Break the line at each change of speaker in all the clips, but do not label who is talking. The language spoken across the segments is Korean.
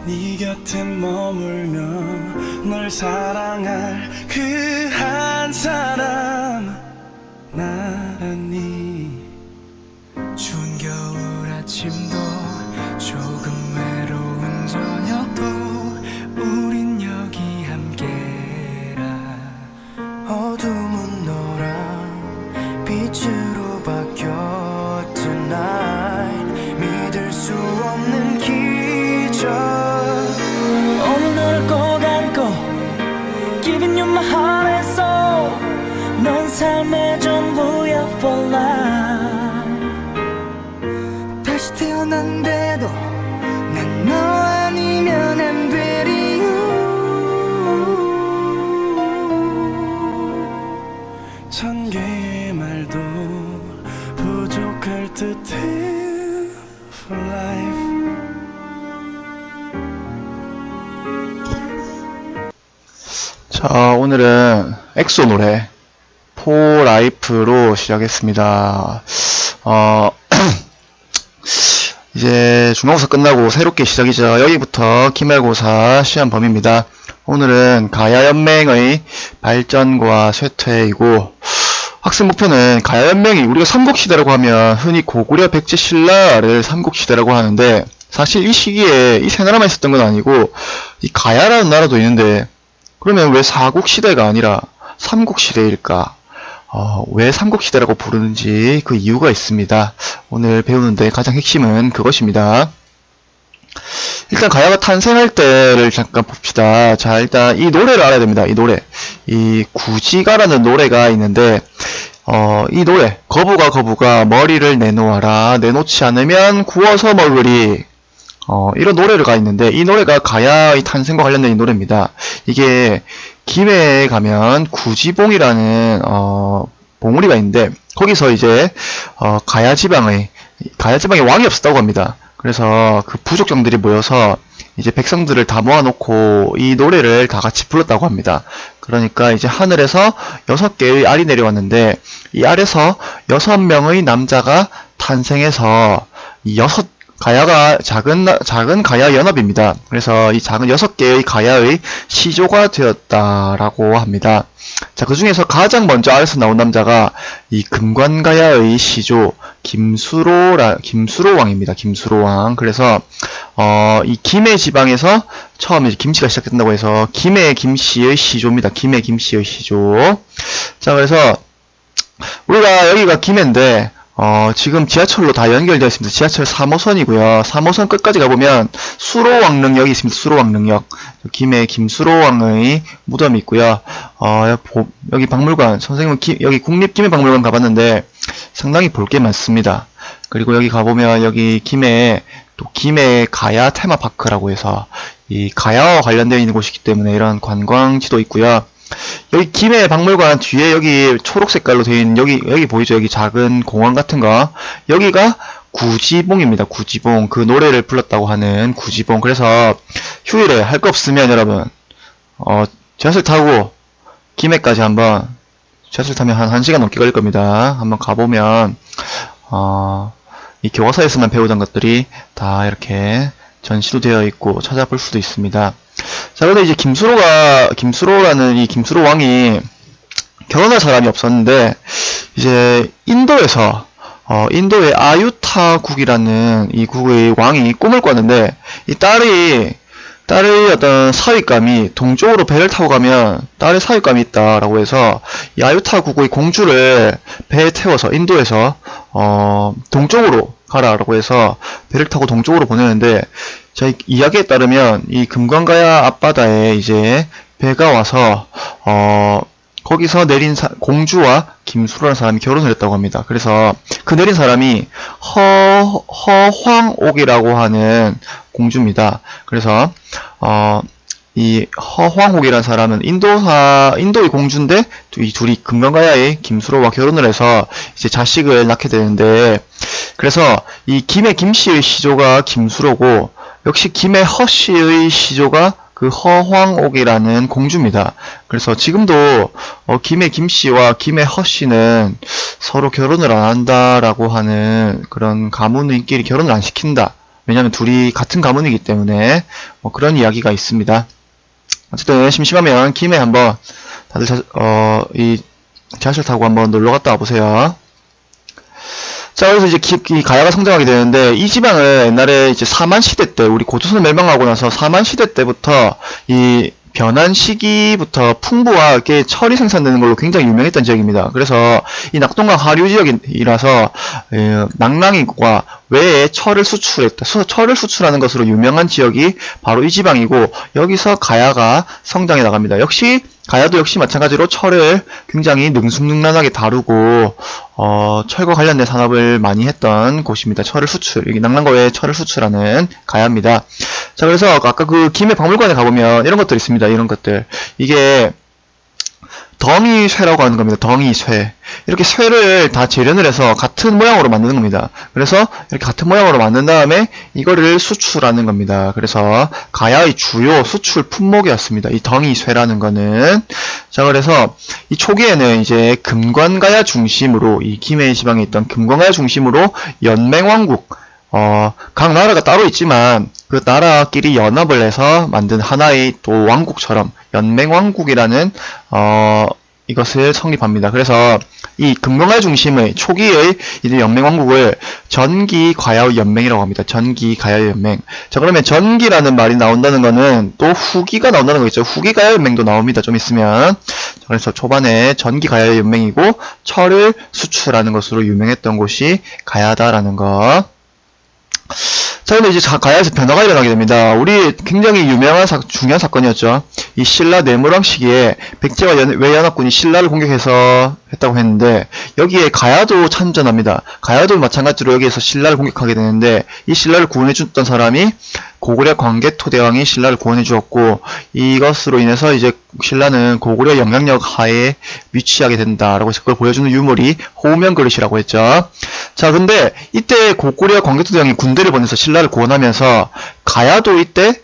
네 곁에 머물며 널 사랑할 그 한 사람 나란히 추운 겨울 아침도 조금 외로운 저녁도 우린 여기 함께라. 어둠은 너랑 빛으로 바뀌어 tonight. 믿을 수 없는 기적. 오늘 너를 꼭 안고 Giving you my heart and soul. 넌 삶의 전부야 for life. 다시 태어난데도 난 너 아니면 안 되리. 천 개의 말도 부족할 듯해 for life.
자, 오늘은 엑소 노래 For Life로 시작했습니다. 이제 중간고사 끝나고 새롭게 시작이죠. 여기부터 기말고사 시험 범위입니다. 오늘은 가야연맹의 발전과 쇠퇴이고, 학습 목표는 가야연맹이 우리가 삼국시대라고 하면 흔히 고구려, 백제, 신라를 삼국시대라고 하는데, 사실 이 시기에 이 세 나라만 있었던 건 아니고 이 가야라는 나라도 있는데, 그러면 왜 사국시대가 아니라 삼국시대일까? 왜 삼국시대라고 부르는지 그 이유가 있습니다. 오늘 배우는데 가장 핵심은 그것입니다. 일단 가야가 탄생할 때를 잠깐 봅시다. 자, 일단 이 노래를 알아야 됩니다. 이 노래. 이 구지가라는 노래가 있는데, 이 노래. 거부가 머리를 내놓아라. 내놓지 않으면 구워서 먹으리. 이런 노래가 있는데, 이 노래가 가야의 탄생과 관련된 이 노래입니다. 이게 김해에 가면 구지봉이라는 봉우리가 있는데, 거기서 이제 가야 지방에 왕이 없었다고 합니다. 그래서 그 부족장들이 모여서 이제 백성들을 다 모아놓고 이 노래를 다 같이 불렀다고 합니다. 그러니까 이제 하늘에서 6개의 알이 내려왔는데, 이 알에서 6명의 남자가 탄생해서 이 가야가 작은 가야 연합입니다. 그래서 이 작은 6개의 가야의 시조가 되었다라고 합니다. 자, 그 중에서 가장 먼저 알에서 나온 남자가 이 금관가야의 시조 김수로 왕입니다. 김수로 왕. 그래서 이 김해 지방에서 처음 이제 김씨가 시작된다고 해서 김해 김씨의 시조입니다. 김해 김씨의 시조. 자, 그래서 우리가 여기가 김해인데 지금 지하철로 다 연결되어 있습니다. 지하철 3호선이고요. 3호선 끝까지 가보면 수로왕릉역이 있습니다. 수로왕릉역. 김해 김수로왕의 무덤이 있고요. 여기 박물관, 선생님은 여기 국립김해박물관 가봤는데 상당히 볼 게 많습니다. 그리고 여기 가보면 여기 김해에 또 김해 가야 테마파크라고 해서 이 가야와 관련되어 있는 곳이기 때문에 이런 관광지도 있고요. 여기 김해 박물관 뒤에 여기 초록 색깔로 되어 있는 여기 보이죠? 여기 작은 공원 같은 거. 여기가 구지봉입니다. 구지봉. 그 노래를 불렀다고 하는 구지봉. 그래서 휴일에 할 거 없으면 여러분, 지하철 타고 김해까지 한번, 지하철 타면 한 1시간 넘게 걸릴 겁니다. 한번 가보면, 이 교과서에서만 배우던 것들이 다 이렇게 전시도 되어 있고 찾아볼 수도 있습니다. 자, 근데 이제 김수로라는 이 김수로 왕이 결혼할 사람이 없었는데, 이제 인도에서, 인도의 아유타국이라는 이 국의 왕이 꿈을 꿨는데, 이 딸의 어떤 사윗감이 동쪽으로 배를 타고 가면 딸의 사윗감이 있다라고 해서 이 아유타국의 공주를 배에 태워서 인도에서, 동쪽으로 가라라고 해서 배를 타고 동쪽으로 보내는데, 저희 이야기에 따르면 이 금관가야 앞바다에 이제 배가 와서 거기서 내린 공주와 김수로라는 사람이 결혼을 했다고 합니다. 그래서 그 내린 사람이 허황옥이라고 하는 공주입니다. 그래서 이 허황옥이라는 사람은 인도의 공주인데 이 둘이 금관가야의 김수로와 결혼을 해서 이제 자식을 낳게 되는데, 그래서 이 김해 김씨의 시조가 김수로고, 역시 김해 허씨의 시조가 그 허황옥이라는 공주입니다. 그래서 지금도 김해 김씨와 김해 허씨는 서로 결혼을 안 한다라고 하는 그런 가문의끼리 결혼을 안 시킨다 왜냐하면 둘이 같은 가문이기 때문에 뭐 그런 이야기가 있습니다. 어쨌든 심심하면 김해 한번 다들 이 지하철 타고 한번 놀러 갔다 와보세요. 자, 그래서 이제 이 가야가 성장하게 되는데, 이 지방을 옛날에 이제 사만시대 때, 우리 고조선을 멸망하고 나서 사만시대 때부터 이 변한 시기부터 풍부하게 철이 생산되는 걸로 굉장히 유명했던 지역입니다. 그래서 이 낙동강 하류 지역이라서 낙랑이과 외에 철을 수출했다. 철을 수출하는 것으로 유명한 지역이 바로 이 지방이고, 여기서 가야가 성장해 나갑니다. 가야도 역시 마찬가지로 철을 굉장히 능숙능란하게 다루고 철과 관련된 산업을 많이 했던 곳입니다. 여기 낙랑과 외에 철을 수출하는 가야입니다. 자, 그래서 아까 그 김해 박물관에 가보면 이런 것들 있습니다. 이런 것들. 이게 덩이쇠라고 하는 겁니다. 덩이쇠. 이렇게 쇠를 다 재련을 해서 같은 모양으로 만드는 겁니다. 그래서 이렇게 같은 모양으로 만든 다음에 이거를 수출하는 겁니다. 그래서 가야의 주요 수출 품목이었습니다. 이 덩이쇠라는 거는. 자, 그래서 이 초기에는 이제 금관가야 중심으로, 이 김해 지방에 있던 금관가야 중심으로 연맹왕국, 각 나라가 따로 있지만 그 나라끼리 연합을 해서 만든 하나의 또 왕국처럼 연맹왕국이라는 이것을 성립합니다. 그래서 이 금강가야 중심의 초기의 이제 연맹왕국을 전기가야의 연맹이라고 합니다. 전기가야의 연맹. 자, 그러면 전기라는 말이 나온다는 거는 또 후기가 나온다는 거 있죠. 후기가야 연맹도 나옵니다. 좀 있으면. 자, 그래서 초반에 전기가야 연맹이고 철을 수출하는 것으로 유명했던 곳이 가야다라는 거. 자, 근데 이제 가야에서 변화가 일어나게 됩니다. 우리 굉장히 유명한 중요한 사건이었죠. 이 신라 내무랑 시기에 백제와 외연합군이 신라를 공격해서 했다고 했는데, 여기에 가야도 참전합니다. 가야도 마찬가지로 여기에서 신라를 공격하게 되는데, 이 신라를 구원해줬던 사람이 고구려 광개토대왕이 신라를 구원해 주었고, 이것으로 인해서 이제 신라는 고구려 영향력 하에 위치하게 된다라고 해서 그걸 보여주는 유물이 호명그릇이라고 했죠. 자, 근데 이때 고구려 광개토대왕이 군대를 보내서 신라를 구원하면서 가야도 이때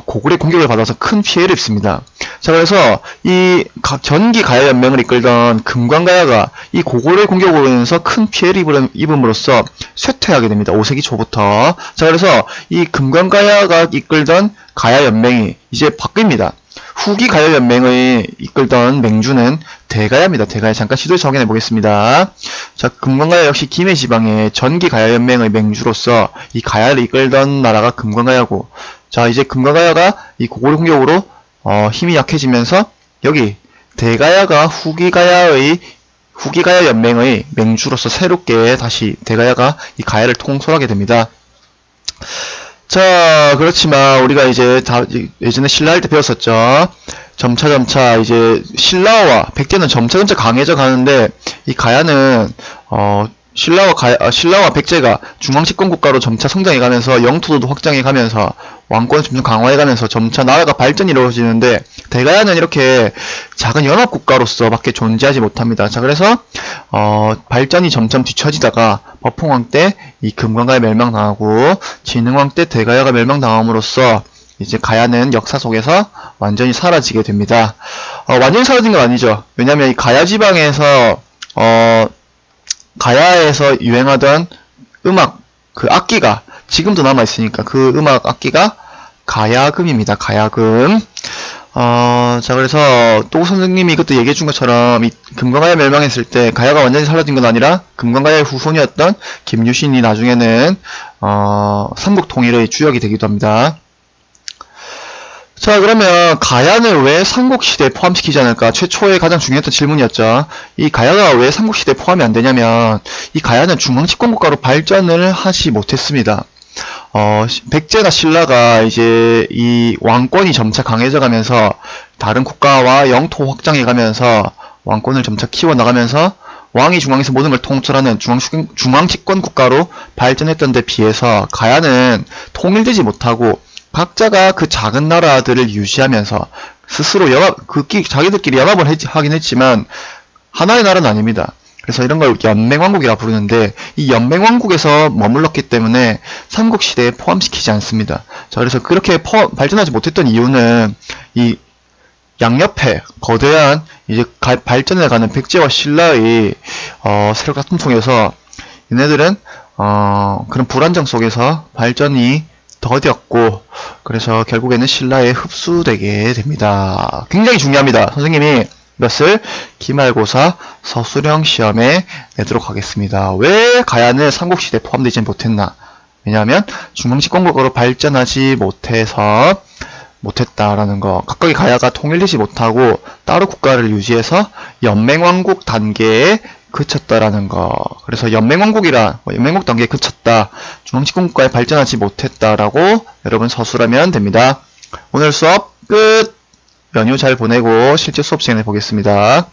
고구려 공격을 받아서 큰 피해를 입습니다. 자, 그래서 이 전기 가야 연맹을 이끌던 금관가야가 이 고구려 공격으로 인해서 큰 피해를 입음으로써 쇠퇴하게 됩니다. 5세기 초부터. 자, 그래서 이 금관가야가 이끌던 가야 연맹이 이제 바뀝니다. 후기 가야 연맹의 이끌던 맹주는 대가야입니다. 대가야. 잠깐 시도해서 확인해 보겠습니다. 자, 금관가야 역시 김해 지방의 전기 가야 연맹의 맹주로서 이 가야를 이끌던 나라가 금관가야고, 자, 이제 금관가야가 이 고구려 공격으로 힘이 약해지면서 여기 대가야가 후기가야 연맹의 맹주로서 새롭게 다시 대가야가 이 가야를 통솔하게 됩니다. 자, 그렇지만 우리가 이제 예전에 신라할 때 배웠었죠. 점차 이제 신라와 백제는 점차 강해져 가는데, 이 가야는 신라와 백제가 중앙집권 국가로 점차 성장해가면서 영토도 확장해가면서 왕권을 점점 강화해가면서 점차 나라가 발전이 이루어지는데, 대가야는 이렇게 작은 연합국가로서 밖에 존재하지 못합니다. 자, 그래서 발전이 점점 뒤처지다가 법흥왕 때 이 금관가야 멸망당하고 진흥왕 때 대가야가 멸망당함으로써 이제 가야는 역사 속에서 완전히 사라지게 됩니다. 완전히 사라진 건 아니죠. 왜냐면 이 가야 지방에서 가야에서 유행하던 음악, 그 악기가 지금도 남아있으니까 그 음악 악기가 가야금입니다. 가야금. 자, 그래서 또 선생님이 이것도 얘기해준 것처럼 이 금관가야 멸망했을 때 가야가 완전히 사라진 건 아니라 금관가야의 후손이었던 김유신이 나중에는 삼국 통일의 주역이 되기도 합니다. 자, 그러면 가야는 왜 삼국시대에 포함시키지 않을까? 최초의 가장 중요했던 질문이었죠. 이 가야가 왜 삼국시대에 포함이 안 되냐면, 이 가야는 중앙집권국가로 발전을 하지 못했습니다. 백제나 신라가 이제 이 왕권이 점차 강해져 가면서 다른 국가와 영토 확장해 가면서 왕권을 점차 키워나가면서 왕이 중앙에서 모든 걸 통솔하는 중앙집권 국가로 발전했던 데 비해서 가야는 통일되지 못하고 각자가 그 작은 나라들을 유지하면서 스스로 자기들끼리 연합을 하긴 했지만 하나의 나라는 아닙니다. 그래서 이런 걸 연맹왕국이라 부르는데, 이 연맹왕국에서 머물렀기 때문에 삼국시대에 포함시키지 않습니다. 자, 그래서 그렇게 발전하지 못했던 이유는 이 양옆에 거대한 이제 발전해가는 백제와 신라의 세력다툼 통해서 얘네들은 그런 불안정 속에서 발전이 더뎠고, 그래서 결국에는 신라에 흡수되게 됩니다. 굉장히 중요합니다. 선생님이 이것을 기말고사 서술형 시험에 내도록 하겠습니다. 왜 가야는 삼국시대에 포함되지 못했나? 왜냐하면 중앙집권국으로 발전하지 못했다라는 거. 각각의 가야가 통일되지 못하고 따로 국가를 유지해서 연맹왕국 단계에 그쳤다라는 거. 그래서 연맹왕국 단계에 그쳤다. 중앙집권국가에 발전하지 못했다라고 여러분 서술하면 됩니다. 오늘 수업 끝! 연휴 잘 보내고 실제 수업 시간에 보겠습니다.